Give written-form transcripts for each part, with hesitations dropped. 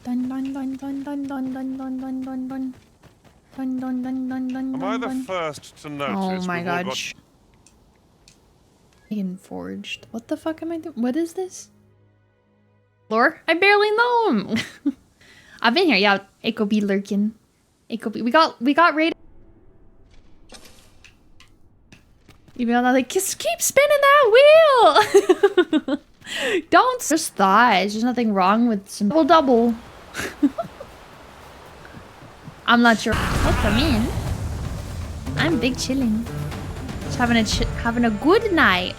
Dun dun dun dun dun dun dun dun dun dun dun. Dun dun dun dun dun. Am I the first to notice? Oh my god. Being forged. What the fuck am I doing? What is this? Lore? I barely know him. I've been here. Yeah, it could be lurking. It could be. We got raided. Even though like, just keep spinning that wheel. Don't just thighs. There's nothing wrong with some double. I'm not sure. Oh, come in. I'm big chilling. Just having a good night.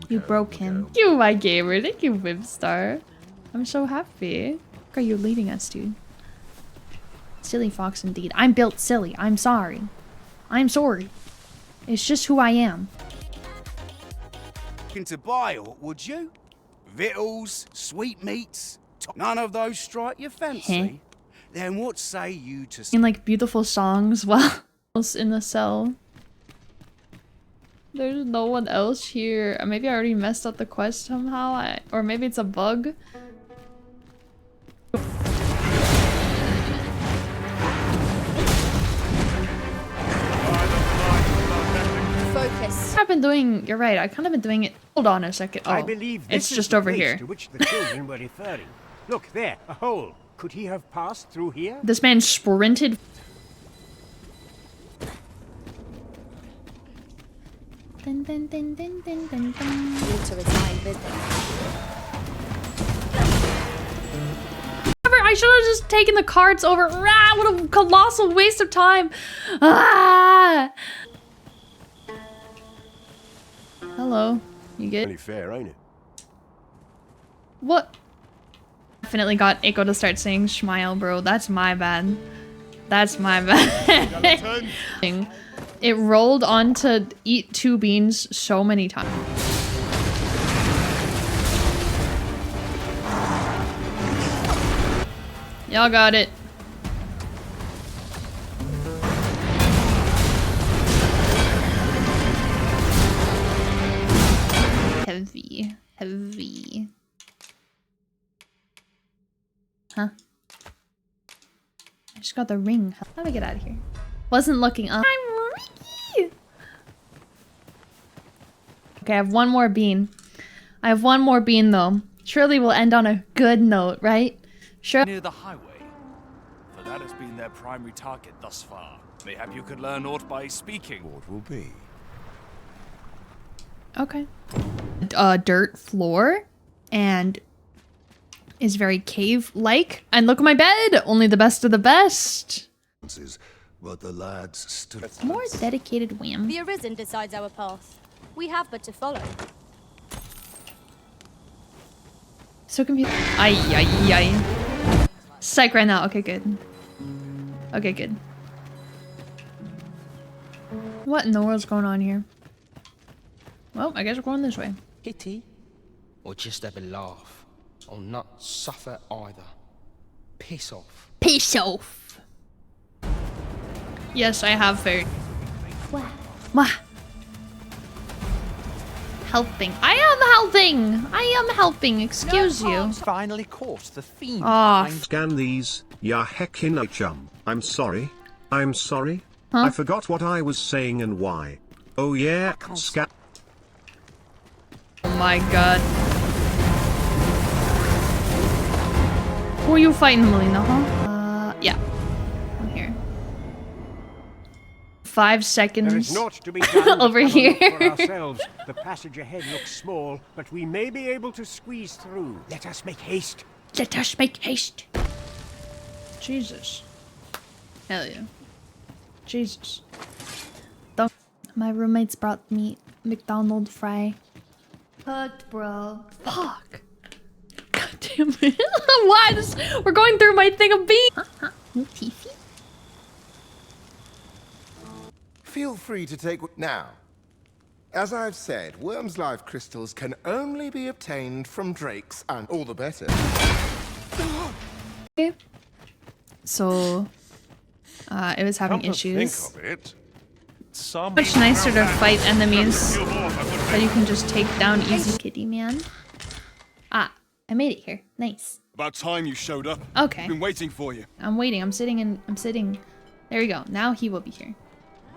You broke him. Thank you, my gamer. Thank you, Wimstar. I'm so happy. Where are you leading us, dude? Silly fox indeed. I'm built silly. I'm sorry. I'm sorry. It's just who I am. To buy aught, would you? Victuals, sweetmeats, none of those strike your fancy? Then what say you to in like beautiful songs while else in the cell? There's no one else here. Maybe I already messed up the quest somehow. Or maybe it's a bug. Focus. I've been doing. You're right. I kind of been doing it. Hold on a second. Oh, I believe this it's is just the over place here. to which the children were referring. Look there, a hole. Could he have passed through here? This man sprinted. Dun, dun, dun, dun, dun, dun, dun. Water is my rhythm. I should have just taken the carts over. Ah, what a colossal waste of time. Ah. Hello. You get? Only fair, ain't it? What? Definitely got Echo to start saying Schmile, bro. That's my bad. That's my bad. It rolled on to eat 2 beans so many times. Y'all got it. Heavy. Heavy. Huh? I just got the ring. How do I get out of here? Wasn't looking up. I'm Ricky! Okay, I have one more bean. I have one more bean though. Surely we'll end on a good note, right? Sure. Near the highway, for that has been their primary target thus far. Mayhap you could learn aught by speaking. What will be? Okay. Dirt floor and is very cave-like. And look at my bed! Only the best of the best. But the lads stood More dedicated whim. The Arisen decides our path. We have but to follow. So confused. Ay, ay, ay. Psych right now. Okay, good. Okay, good. What in the world's going on here? Well, I guess we're going this way. Pity, or just have a laugh, or not suffer either. Piss off. Peace off. Yes, I have food. Wah. Helping. I am helping. I am helping. Excuse you. Finally caught the fiend. Ah. Scan these, ya heckin' a chum. I'm sorry. I'm sorry. Huh? I forgot what I was saying and why. Oh yeah, scan. Oh my god. Who are you fighting, Melina, huh? Yeah. I'm here. 5 There seconds. is naught to be done. Over but have a look here. For ourselves. The passage ahead looks small, but we may be able to squeeze through. Let us make haste. Let us make haste. Jesus. Hell yeah. Jesus. My roommates brought me McDonald's fry. Hooked, bro. Fuck. God damn it. What? We're going through my thing of beans. Tiffy. Feel free to take now. As I've said, Worm's life crystals can only be obtained from drakes, and all the better. Okay. So, it was having Come to issues. think of it, some Much nicer to fight enemies that you can just take down easy, kitty man. Ah, I made it here. Nice. About time you showed up. Okay. Been waiting for you. I'm waiting. I'm sitting. There we go. Now he will be here.